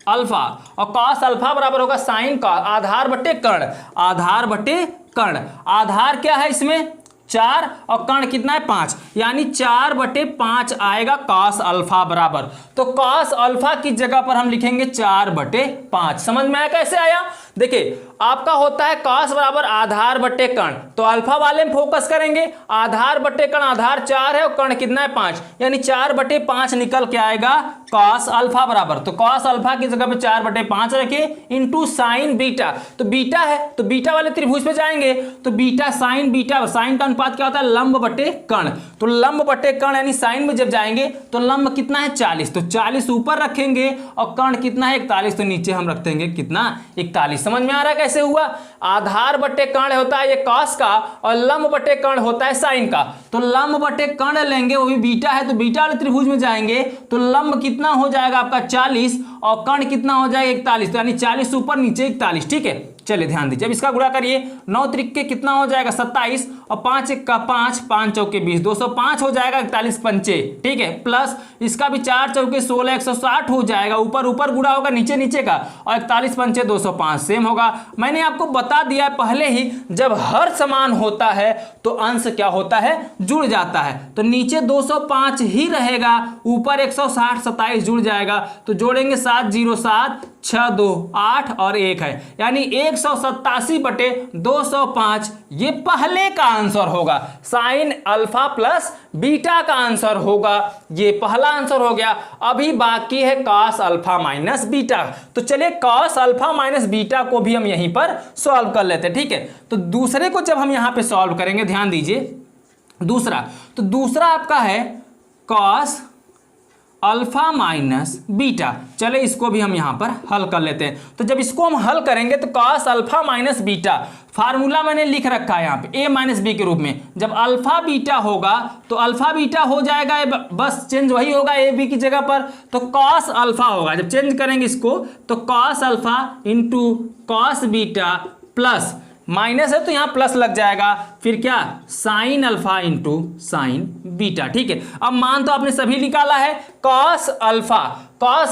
अल्फा, और कॉस अल्फा बराबर होगा साइन कॉस, आधार बटे कर्ण, आधार बटे कर्ण, आधार क्या है इसमें 4 और कर्ण कितना है 5, यानी 4/5 आएगा cos अल्फा बराबर। तो cos अल्फा की जगह पर हम लिखेंगे 4/5। समझ में आया कैसे आया? देखिए आपका होता है cos बराबर आधार बटे कर्ण, तो अल्फा वाले में फोकस करेंगे। आधार बटे कर्ण, आधार 4 है और कर्ण कितना है 5, यानी 4/5 निकल के आएगा cos अल्फा बराबर। तो cos अल्फा की जगह पे 4/5 रखिए इंटू साइन बीटा। तो बीटा है तो बीटा वाले त्रिभुज पे जाएंगे, तो बीटा साइन बीटा, साइन का अनुपात क्या होता है लंब बटे कर्ण। तो लंब बटे कर्ण यानी साइन में जब जाएंगे तो लंब कितना है 40, तो 40 ऊपर रखेंगे और कर्ण कितना है 41, तो नीचे हम रख देंगे कितना 41। समझ में आ रहा है कैसे हुआ? आधार बटे कर्ण होता है ये cos का और लंब बटे कर्ण होता है साइन का। तो लंब बटे कर्ण लेंगे, वो भी बीटा है तो बीटा वाले त्रिभुज में जाएंगे तो लंब कितना हो जाएगा आपका 40 और कर्ण कितना हो जाएगा 41, तो यानी 40 ऊपर नीचे 41। ठीक है, चलिए ध्यान दीजिए। अब इसका गुणा करिए, 9 त्रिक कितना हो जाएगा 27 और 5 1 का 5, 5 चौके 20, 205 हो जाएगा 41 पंचे। ठीक है, प्लस इसका भी 4 चौके 16, 160 हो जाएगा। ऊपर ऊपर गुणा होगा नीचे नीचे का, और 41 पंचे 205 सेम होगा। मैंने आपको बता दिया पहले ही, जब हर समान होता है तो अंश क्या होता है जुड़ जाता है। तो नीचे 205 ही रहेगा, ऊपर 160 27 जुड़ जाएगा। तो जोड़ेंगे 7 0 7 6 2 8 और 1 है, यानी 187/205 ये पहले का आंसर होगा। साइन अल्फा प्लस बीटा का आंसर होगा, ये पहला आंसर हो गया। अभी बाकी है cos अल्फा माइनस बीटा। तो चलिए cos अल्फा माइनस बीटा को भी हम यहीं पर सॉल्व कर लेते हैं। ठीक है, तो दूसरे को जब हम यहां पे सॉल्व करेंगे, ध्यान दीजिए दूसरा, तो दूसरा आपका है cos अल्फा माइनस बीटा। चले इसको भी हम यहां पर हल कर लेते हैं। तो जब इसको हम हल करेंगे तो cos alpha minus beta, formula मैंने लिख रखा है यहां पे a माइनस बी के रूप में। जब अल्फा बीटा होगा तो अल्फा बीटा हो जाएगा, बस चेंज वही होगा ए बी की जगह पर, तो cos अल्फा होगा। जब चेंज करेंगे इसको तो cos alpha into cos beta plus minus है तो यहां प्लस लग जाएगा, फिर क्या sine alpha into sine beta. ठीक है, अब मान तो आपने सभी निकाला है। cos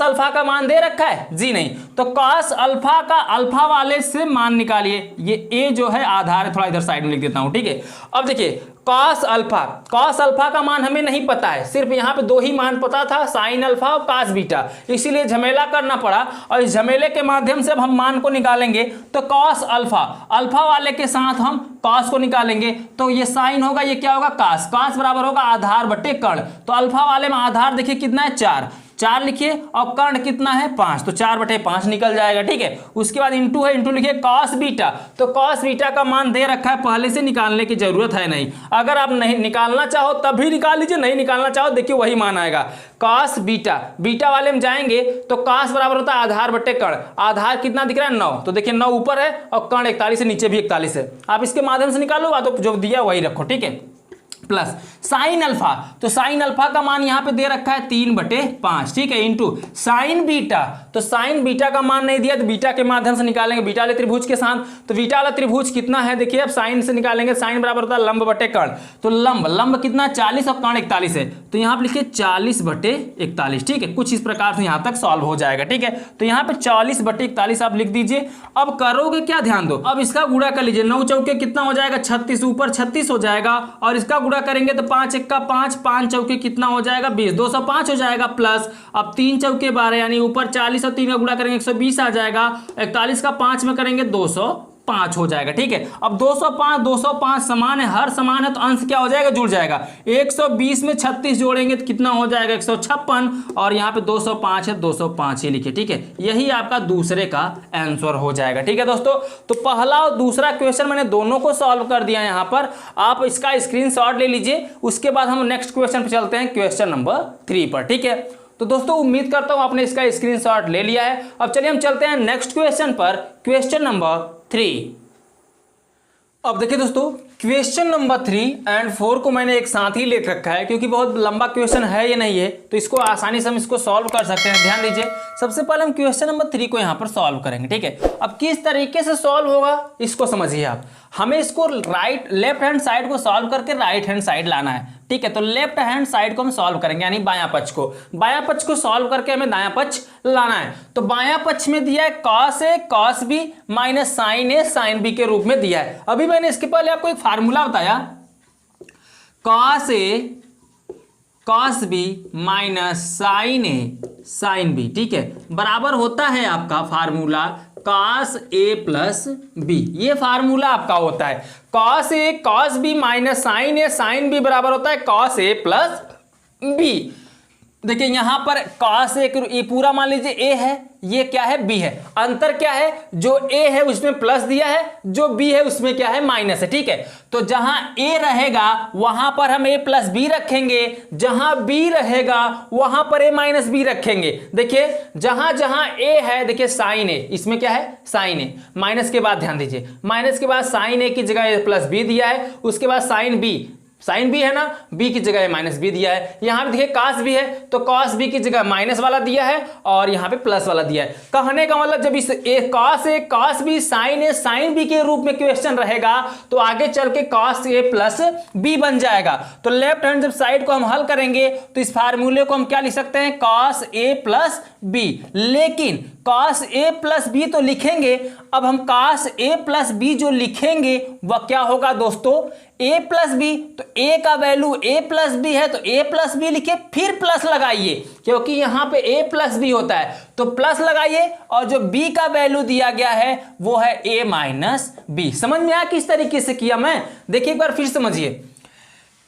अल्फा का मान दे रखा है जी नहीं, तो cos अल्फा का अल्फा वाले से मान निकालिए। ये a जो है आधार है, थोड़ा इधर साइड में लिख देता हूं। ठीक है, अब देखिए cos अल्फा का मान हमें नहीं पता है, सिर्फ यहाँ पे 2 ही मान पता था, साइन अल्फा और cos बीटा, इसीलिए झमेला करना पड़ा। और इस झमेले के माध्यम से अब हम मान को निकालेंगे। तो cos अल्फा वाले के साथ हम cos को निकालेंगे, तो ये साइन होगा, ये क्या होगा cos बराबर होगा आधार बटे कर्ण। तो अल्फा वाले में आधार देखिए कितना है 4 लिखिए और कर्ण कितना है 5, तो 4/5 निकल जाएगा। ठीक है, उसके बाद इंटू है, इंटू लिखिए cos बीटा। तो cos बीटा का मान दे रखा है, पहले से निकालने की जरूरत है नहीं। अगर आप नहीं निकालना चाहो तब भी निकाल लीजिए, नहीं निकालना चाहो देखिए वही मान आएगा। cos बीटा वाले में जाएंगे तो cos बराबर होता है आधार बटे कर्ण। आधार कितना दिख रहा है 9, तो देखिए 9 ऊपर है और कर्ण 41 है, नीचे भी 41 है। आप इसके माध्यम से निकालो, तो जो दिया वही रखो। ठीक है, प्लस साइन अल्फा, तो साइन अल्फा का मान यहां पे दे रखा है 3/5। ठीक है, इंटू साइन बीटा, तो साइन बीटा का मान नहीं दिया तो बीटा के माध्यम से निकालेंगे, बीटा वाले त्रिभुज के साथ। तो बीटा वाला त्रिभुज कितना है देखिए, अब साइन से निकालेंगे, साइन बराबर होता है लंब बटे कर्ण। तो लंब कितना 40 और कर्ण 41 है, तो यहां पे लिखिए 40/41। ठीक है, कुछ इस प्रकार से यहां तक सॉल्व हो जाएगा। ठीक है, तो यहां पे 40/41 आप लिख दीजिए। अब करोगे क्या, ध्यान दो, अब इसका गुणा कर लीजिए। 9 चौके कितना हो जाएगा 36, ऊपर 36 हो जाएगा, और इसका गुणा करेंगे तो 5 1 का 5, 5 चौके कितना हो जाएगा 20, 205 हो जाएगा। प्लस अब 3 चौके 12, यानी ऊपर 40 और 3 का गुणा करेंगे 120 आ जाएगा। 41 का 5 में करेंगे 205 हो जाएगा। ठीक है, अब 205 समान है, हर समान है तो अंश क्या हो जाएगा जुड़ जाएगा। 120 में 36 जोड़ेंगे तो कितना हो जाएगा 156, और यहाँ पे 205 है 205 ही लिखिए। ठीक है, यही आपका दूसरे का आंसर हो जाएगा। ठीक है दोस्तों, तो पहला और दूसरा क्वेश्चन मैंने दोनों को सॉल्व कर दिया यहाँ पर, आप इसका स्क्रीनशॉट ले लीजिए। उसके बाद हम नेक्स्ट क्वेश्चन पे चलते हैं, क्वेश्चन नंबर 3 पर। ठीक है, तो दोस्तों उम्मीद करता हूं आपने इसका स्क्रीनशॉट ले लिया है। अब चलिए हम चलते हैं नेक्स्ट क्वेश्चन पर, क्वेश्चन नंबर 3। अब देखिए दोस्तों, क्वेश्चन नंबर 3 एंड 4 को मैंने एक साथ ही लिख रखा है, क्योंकि बहुत लंबा क्वेश्चन है या नहीं है, तो इसको आसानी से हम इसको सॉल्व कर सकते हैं। ध्यान दीजिए, सबसे पहले हम क्वेश्चन नंबर 3 को यहाँ पर सॉल्व करेंगे। ठीक है, अब किस तरीके से सॉल्व होगा इसको समझिए आप। हमें इसको लेफ्ट हैंड साइड को सॉल्व करके राइट हैंड साइड लाना है। ठीक है, तो लेफ्ट हैंड साइड को हम सॉल्व करेंगे, यानी बायां पक्ष को सॉल्व करके हमें दायां पक्ष लाना है। तो बायां पक्ष में दिया है cos A cos B minus sine A sin B के रूप में दिया है। अभी मैंने इसके पहले आपको एक फार्मूला बताया, cos A cos B minus sign A sine B, ठीक है, बराबर होता है आपका formula cos A plus B. ये फार्मूला आपका होता है cos A cos B minus sign A sine B बराबर होता है कॉस ए प्लस बी। देखिए यहां पर कॉस ए पूरा मान लीजिए ए है, ये क्या है बी है। अंतर क्या है, जो ए है उसमें प्लस दिया है, जो बी है उसमें क्या है माइनस है, ठीक है। तो जहां ए रहेगा वहां पर हम ए प्लस बी रखेंगे, जहां बी रहेगा वहां पर ए माइनस बी रखेंगे। देखिए जहां जहां ए है, देखिए साइन ए, इसमें क्या है साइन ए, माइनस के बाद ध्यान दीजिए, माइनस के बाद साइन ए की जगह ए प्लस बी दिया है, उसके बाद साइन बी है ना, बी की जगह माइनस बी दिया है। यहां पे देखिए कॉस बी है तो कॉस बी की जगह माइनस वाला दिया है और यहां पे प्लस वाला दिया है। कहने का मतलब जब इस ए कॉस बी साइन ए साइन बी के रूप में क्वेश्चन रहेगा तो आगे चल के कॉस ए प्लस बी बन जाएगा। तो लेफ्ट हैंड जब साइड को हम हल करेंगे तो इस फार्मूले को हम क्या लिख सकते हैं, कॉस ए प्लस बी। लेकिन कॉस ए प्लस बी तो लिखेंगे, अब हम कॉस ए प्लस बी जो लिखेंगे वह क्या होगा दोस्तों, ए प्लस बी। तो ए का वैल्यू ए प्लस बी है तो ए प्लस बी लिखिए, फिर प्लस लगाइए क्योंकि यहां पे ए प्लस बी होता है तो प्लस लगाइए, और जो बी का वैल्यू दिया गया है वो है ए माइनस बी। समझ में आया किस तरीके से किया मैं, देखिए एक बार फिर समझिए।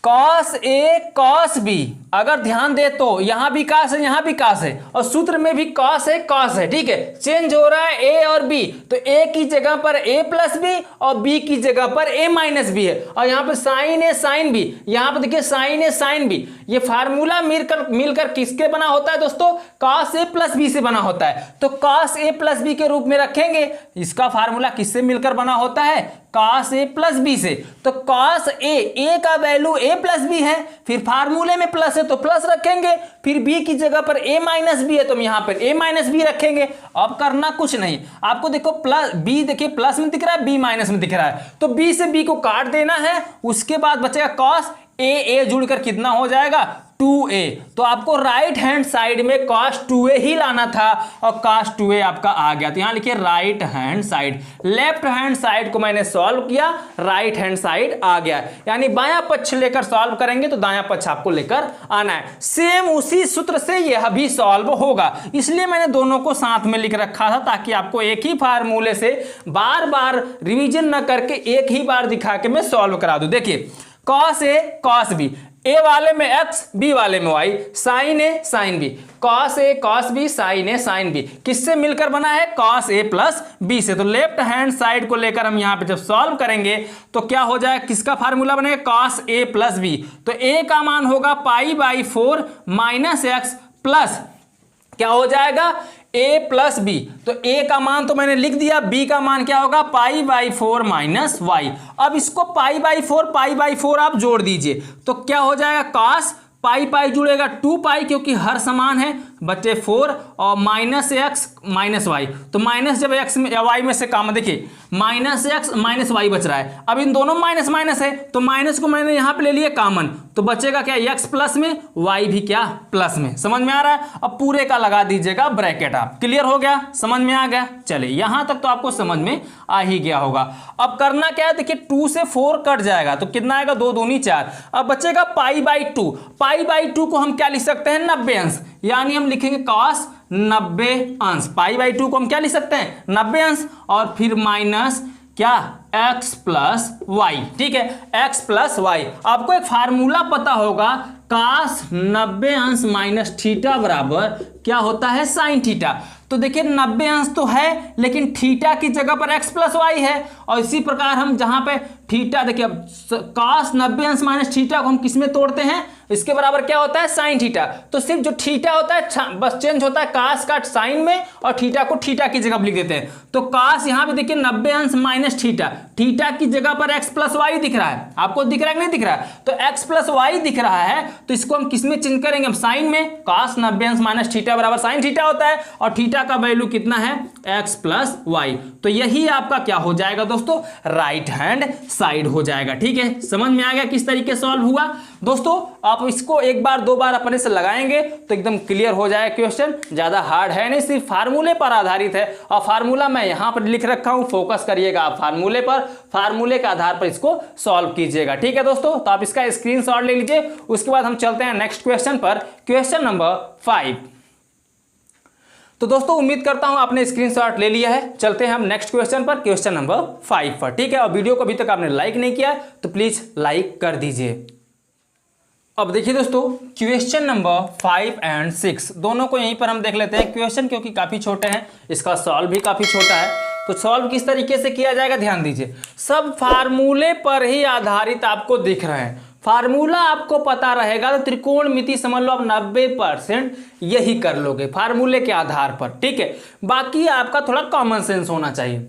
कॉस ए कॉस बी, अगर ध्यान दे तो यहां भी कॉस है यहां भी कॉस है और सूत्र में भी कॉस है, ठीक है। चेंज हो रहा है ए और बी, तो ए की जगह पर ए प्लस बी और बी की जगह पर ए माइनस बी है, और यहां पर साइन ए साइन बी, यहां पर देखिए साइन ए साइन बी। ये फार्मूला मिलकर किसके बना होता है दोस्तों, कॉस ए प्लस बी से बना होता है। तो कॉस ए प्लस बी के रूप में रखेंगे, इसका फार्मूला किससे मिलकर बना होता है, कॉस ए प्लस बी से। तो कॉस ए का वैल्यू ए प्लस बी है, फिर फार्मूले में प्लस है तो प्लस रखेंगे, फिर बी की जगह पर ए माइनस बी है तो हम यहां पर ए माइनस बी रखेंगे। अब करना कुछ नहीं, आपको देखो प्लस बी, देखिए प्लस में दिख रहा है बी माइनस में दिख रहा है, तो बी से बी को काट देना है, उसके बाद बचेगा कॉस ए जुड़कर कितना हो जाएगा 2a। तो आपको राइट हैंड साइड में cos 2a ही लाना था और cos 2a आपका आ गया। तो यहां लिखिए right hand side, left hand side को मैंने सॉल्व किया, राइट हैंड साइड आ गया। यानी बायां पक्ष लेकर सॉल्व करेंगे तो दायां पक्ष आपको लेकर आना है। सेम उसी सूत्र से यह भी सॉल्व होगा, इसलिए मैंने दोनों को साथ में लिख रखा था ताकि आपको एक ही फार्मूले से बार बार रिविजन न करके एक ही बार दिखा के मैं सॉल्व करा दूं। देखिए cos ए cos बी, ए वाले में x बी वाले में y, साइन ए साइन बी, cos ए cos बी साइन ए साइन बी, किससे मिलकर बना है, cos ए प्लस बी से। तो लेफ्ट हैंड साइड को लेकर हम यहां पे जब सॉल्व करेंगे तो क्या हो जाएगा, किसका फार्मूला बनेगा, cos ए प्लस बी। तो a का मान होगा π/4 माइनस एक्स प्लस क्या हो जाएगा a प्लस बी। तो a का मान तो मैंने लिख दिया, b का मान क्या होगा π/4 माइनस वाई। अब इसको π/4 आप जोड़ दीजिए तो क्या हो जाएगा, cos पाई जुड़ेगा 2 क्योंकि हर समान है, बचे 4 और माइनस एक्स माइनस वाई। तो माइनस जब एक्स में वाई में से काम, देखिए माइनस एक्स माइनस वाई बच रहा है, अब इन दोनों माइनस माइनस है तो माइनस को मैंने यहां पे ले लिया कॉमन, तो बचेगा क्या एक्स प्लस में वाई भी क्या प्लस में। समझ में आ रहा है, अब पूरे का लगा दीजिएगा ब्रैकेट। आप क्लियर हो गया, समझ में आ गया। चलिए यहां तक तो आपको समझ में आ ही गया होगा। अब करना क्या है, देखिए 2 से 4 कट जाएगा तो कितना आएगा, 2 दूनी 4। अब बचेगा π/2, π/2 को हम क्या लिख सकते हैं, 90 अंश, यानी हम लिखेंगे cos 90 अंश। π/2 को हम क्या लिख सकते हैं, 90 अंश, और फिर माइनस क्या x प्लस वाई। ठीक है, x प्लस वाई। आपको एक फार्मूला पता होगा, cos 90 अंश माइनस थीटा बराबर क्या होता है, साइन थीटा। तो देखिए 90 अंश तो है लेकिन थीटा की जगह पर x प्लस वाई है, और इसी प्रकार हम जहां पे थीटा, देखिए अब cos 90 अंश माइनस थीटा को हम किस में तोड़ते हैं, इसके बराबर क्या होता है, साइन थीटा। तो सिर्फ जो थीटा होता है बस चेंज होता है cos का साइन में, और थीटा को थीटा की जगह लिख देते हैं। तो cos यहां पे देखिए 90 अंश माइनस थीटा, थीटा की जगह पर x प्लस वाई दिख रहा है, आपको दिख रहा है कि नहीं दिख रहा है, तो x प्लस वाई दिख रहा है, तो इसको हम किस में चेंज करेंगे, हम साइन में। cos 90 अंश माइनस थीटा बराबर साइन थीटा होता है, और थीटा का वैल्यू कितना है, x प्लस वाई। तो यही आपका क्या हो जाएगा दोस्तों, राइट हैंड साइड हो जाएगा। ठीक है, समझ में आ गया किस तरीके से सॉल्व हुआ। दोस्तों आप इसको एक बार दो बार अपने से लगाएंगे तो एकदम क्लियर हो जाएगा क्वेश्चन, ज्यादा हार्ड है नहीं, सिर्फ फार्मूले पर आधारित है। और फार्मूला मैं यहां पर लिख रखा हूं, फोकस करिएगा आप फार्मूले पर, फार्मूले के आधार पर इसको सॉल्व कीजिएगा। ठीक है दोस्तों, तो आप इसका स्क्रीनशॉट ले लीजिए। उसके बाद हम चलते हैं नेक्स्ट क्वेश्चन पर, क्वेश्चन नंबर 5। तो दोस्तों उम्मीद करता हूं आपने स्क्रीनशॉट ले लिया है। चलते हैं हम नेक्स्ट क्वेश्चन पर, क्वेश्चन नंबर 5 पर। ठीक है, और वीडियो को अभी तक आपने लाइक नहीं किया तो प्लीज लाइक कर दीजिए। अब देखिए दोस्तों, क्वेश्चन नंबर 5 और 6 दोनों को यहीं पर हम देख लेते हैं। क्वेश्चन क्योंकि काफी छोटे हैं, इसका सॉल्व भी काफी छोटा है, तो सॉल्व किस तरीके से किया जाएगा ध्यान दीजिए। सब फार्मूले पर ही आधारित आपको दिख रहे हैं। फार्मूला आपको पता रहेगा तो त्रिकोणमिति समझ लो आप 90% यही कर लोगे फार्मूले के आधार पर। ठीक है, बाकी आपका थोड़ा कॉमन सेंस होना चाहिए।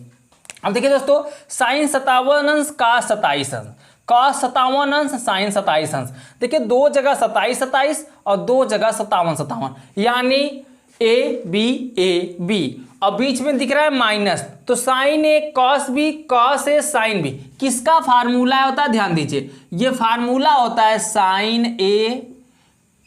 अब देखिए दोस्तों, साइन 57 अंश का 27 अंश, कॉस 57 अंश, साइन 27 अंश। देखिए दो जगह 27 और दो जगह 57, यानी ए बी और बीच में दिख रहा है माइनस, तो sign A cos B, cos A sine B. किसका फार्मूला होता है ध्यान दीजिए, ये फार्मूला होता है साइन ए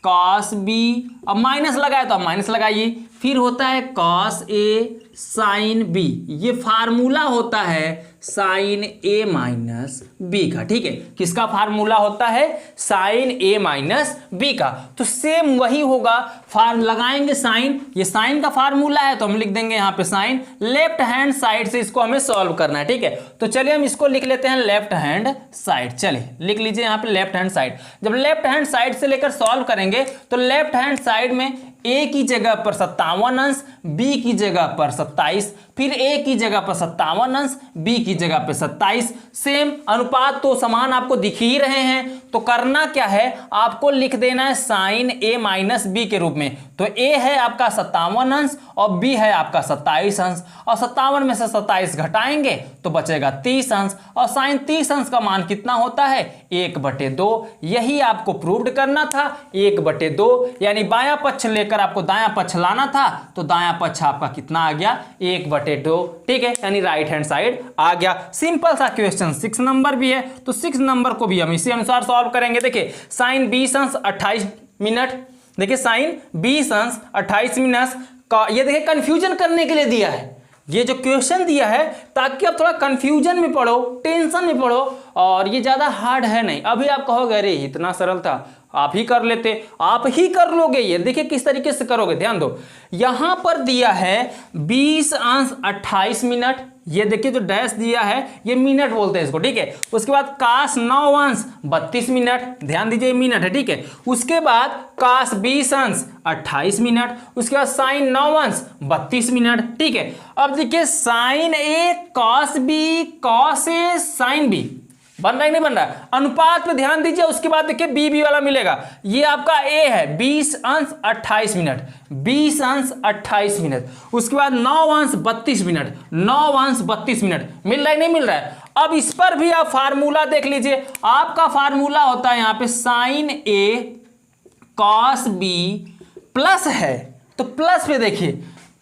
कॉस बी, अब माइनस लगाए तो आप माइनस लगाइए, फिर होता है कॉस ए साइन बी। ये फार्मूला होता है साइन ए माइनस बी का। ठीक है, किसका फार्मूला होता है, साइन ए माइनस बी का। तो सेम वही होगा, लगाएंगे साइन, ये साइन का फार्मूला है तो हम लिख देंगे यहाँ पे साइन, लेफ्ट हैंड साइड से इसको हमें सॉल्व करना है। ठीक है, तो चलिए हम इसको लिख लेते हैं लेफ्ट हैंड साइड। चलिए लिख लीजिए यहाँ पे लेफ्ट हैंड साइड। जब लेफ्ट हैंड साइड से लेकर सॉल्व करेंगे तो लेफ्ट हैंड साइड में ए की जगह पर 57 अंश, बी की जगह पर 27, फिर ए की जगह पर 57 अंश, बी की जगह पे 27। सेम अनुपात तो समान आपको दिख ही रहे हैं, तो करना क्या है, आपको लिख देना है साइन ए माइनस बी के रूप में। तो ए है आपका 57 अंश और बी है आपका 27 अंश, और 57 में से 27 घटाएंगे तो बचेगा 30 अंश, और साइन 30 अंश का मान कितना होता है, 1/2। यही आपको प्रूव्ड करना था, 1/2, यानी बायां पक्ष लेकर आपको दायां पक्ष लाना था, तो दायां पक्ष आपका कितना आ गया, 1/2। ठीक है, यानी राइट हैंड साइड आ गया। सिंपल सा क्वेश्चन, 6 नंबर भी है तो 6 नंबर को भी हम इसी अनुसार सॉल्व करेंगे। देखिए साइन 20 अंश 28 मिनट, देखिए साइन 20 अंश 28 मिनट का, ये देखिए कंफ्यूजन करने के लिए दिया है, ये जो क्वेश्चन दिया है ताकि आप थोड़ा कंफ्यूजन में पढ़ो, टेंशन में पढ़ो, और ये ज्यादा हार्ड है नहीं। अभी आप कहोगे अरे इतना सरल था, आप ही कर लेते, आप ही कर लोगे। ये देखिए किस तरीके से करोगे, ध्यान दो। यहां पर दिया है 20 अंश 28 मिनट, ये देखिए जो डैश दिया है ये मिनट बोलते हैं इसको। ठीक है, उसके बाद कास 9 अंश 32 मिनट, ध्यान दीजिए मिनट है। ठीक है, उसके बाद कास 20 अंश 28 मिनट, उसके बाद साइन 9 अंश 32 मिनट। ठीक है, अब देखिए sign A cos B, cos A sine B बन रहा है नहीं बन रहा है, अनुपात पे ध्यान दीजिए। उसके बाद देखिए बी वाला मिलेगा, ये आपका ए है 20 अंश 28 मिनट, 20 अंश 28 मिनट, उसके बाद 9 अंश 32 मिनट, 9 अंश 32 मिनट। मिल रहा है नहीं मिल रहा है। अब इस पर भी आप फार्मूला देख लीजिए, आपका फार्मूला होता है यहां पे साइन ए कॉस बी प्लस है, तो प्लस पे देखिए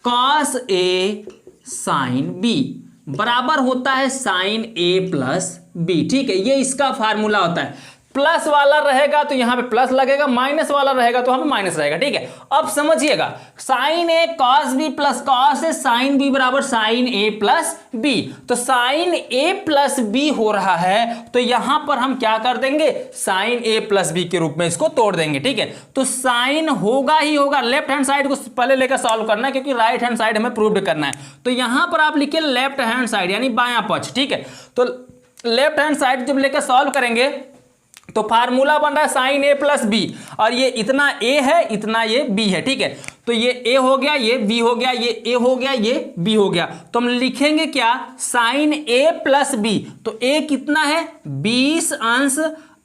कॉस ए साइन बी बराबर होता है साइन ए प्लस बी। ठीक है, ये इसका फार्मूला होता है। प्लस वाला रहेगा तो यहां पे प्लस लगेगा, माइनस वाला रहेगा तो वहां पे माइनस रहेगा। ठीक है, अब समझिएगा, sign A cos B plus cos A sine B बराबर साइन ए प्लस बी। तो साइन ए प्लस बी हो रहा है, तो यहां पर हम क्या कर देंगे, साइन ए प्लस बी के रूप में इसको तोड़ देंगे। ठीक है, तो साइन होगा ही होगा, लेफ्ट हैंड साइड को पहले लेकर सॉल्व करना है क्योंकि राइट हैंड साइड हमें प्रूव करना है। तो यहां पर आप लिखिए लेफ्ट हैंड साइड यानी बायां पक्ष। ठीक है, तो लेफ्ट हैंड साइड जब लेकर सॉल्व करेंगे तो फार्मूला बन रहा है साइन ए प्लस बी, और ये इतना ए है इतना ये बी है। ठीक है, तो ये ए हो गया, ये बी हो गया, ये ए हो गया, ये बी हो गया। तो हम लिखेंगे क्या, साइन ए प्लस बी। तो ए कितना है 20 अंश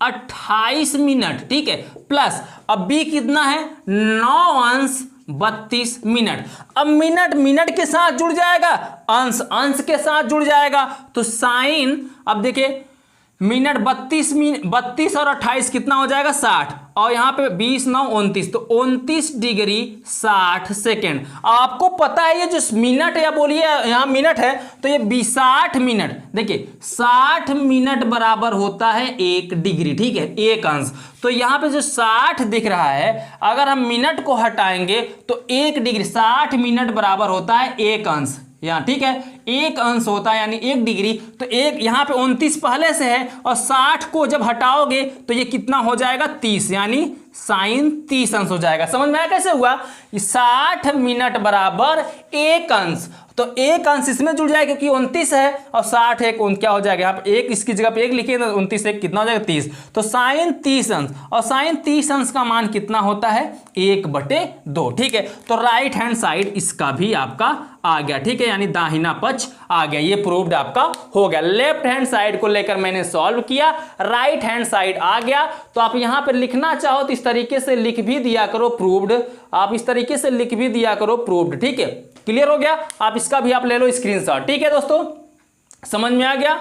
28 मिनट। ठीक है, प्लस अब बी कितना है 9 अंश 32 मिनट। अब मिनट मिनट के साथ जुड़ जाएगा, अंश अंश के साथ जुड़ जाएगा। तो साइन, अब देखिए मिनट 32 और 28 कितना हो जाएगा 60, और यहाँ पे 20 9 29, तो 29 डिग्री 60 सेकेंड। आपको पता है ये जो मिनट या बोलिए यहाँ मिनट है, तो ये 60 मिनट, देखिए 60 मिनट बराबर होता है 1 डिग्री, ठीक है, 1 अंश। तो यहाँ पे जो 60 दिख रहा है, अगर हम मिनट को हटाएंगे तो 1 डिग्री 60 मिनट बराबर होता है 1 अंश, यहाँ ठीक है, 1 अंश होता है यानी 1 डिग्री। तो एक यहाँ पे 29 पहले से है और 60 को जब हटाओगे तो ये कितना हो जाएगा 30, यानी साइन 30 अंश हो जाएगा। समझ में आया कैसे हुआ? 60 मिनट बराबर 1 अंश, तो 1 अंश इसमें जुड़ जाएगा क्योंकि 29 है और 60 एक क्या हो जाएगा, यहाँ पे 1 इसकी जगह पे 1 लिखिए तो 29 एक कितना हो जाएगा 30, तो साइन 30 अंश, और साइन 30 अंश का मान कितना होता है 1/2, ठीक है। तो राइट हैंड साइड इसका भी आपका आ गया, ठीक है, यानी दाहिना पक्ष आ गया, ये प्रूव्ड आपका हो गया। लेफ्ट हैंड साइड को लेकर मैंने सॉल्व किया, राइट हैंड साइड आ गया। तो आप यहां पर लिखना चाहो तो इस तरीके से लिख भी दिया करो प्रूव्ड, आप इस तरीके से लिख भी दिया करो प्रूव्ड, ठीक है, क्लियर हो गया। आप इसका भी आप ले लो स्क्रीनशॉट, ठीक है दोस्तों, समझ में आ गया।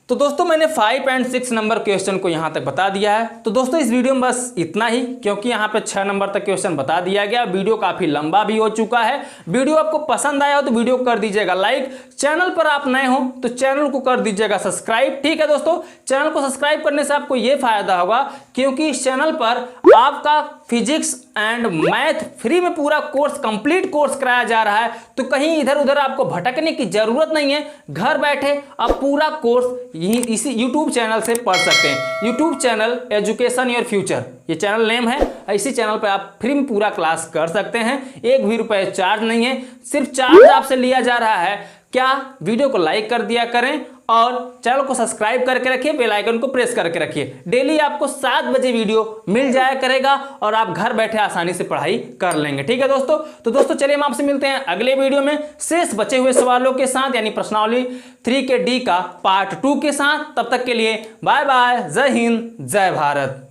तो दोस्तों मैंने 5 और 6 नंबर क्वेश्चन को यहाँ तक बता दिया है। तो दोस्तों इस वीडियो में बस इतना ही, क्योंकि यहाँ पे 6 नंबर तक क्वेश्चन बता दिया गया। वीडियो काफ़ी लंबा भी हो चुका है। वीडियो आपको पसंद आया हो तो वीडियो को कर दीजिएगा लाइक, चैनल पर आप नए हो तो चैनल को कर दीजिएगा सब्सक्राइब, ठीक है दोस्तों। चैनल को सब्सक्राइब करने से आपको ये फायदा होगा क्योंकि इस चैनल पर आपका फिजिक्स एंड मैथ फ्री में पूरा कोर्स, कंप्लीट कोर्स कराया जा रहा है। तो कहीं इधर उधर आपको भटकने की जरूरत नहीं है, घर बैठे आप पूरा कोर्स इसी YouTube चैनल से पढ़ सकते हैं। YouTube channel education your future, ये चैनल नेम है। इसी चैनल पर आप फ्री में पूरा क्लास कर सकते हैं, 1 भी रुपए चार्ज नहीं है। सिर्फ चार्ज आपसे लिया जा रहा है क्या, वीडियो को लाइक कर दिया करें और चैनल को सब्सक्राइब करके रखिए, बेल आइकन को प्रेस करके रखिए। डेली आपको 7 बजे वीडियो मिल जाया करेगा और आप घर बैठे आसानी से पढ़ाई कर लेंगे, ठीक है दोस्तों। तो दोस्तों चलिए हम आपसे मिलते हैं अगले वीडियो में शेष बचे हुए सवालों के साथ, यानी प्रश्नावली 3 के D का पार्ट 2 के साथ। तब तक के लिए बाय बाय, जय हिंद, जय भारत।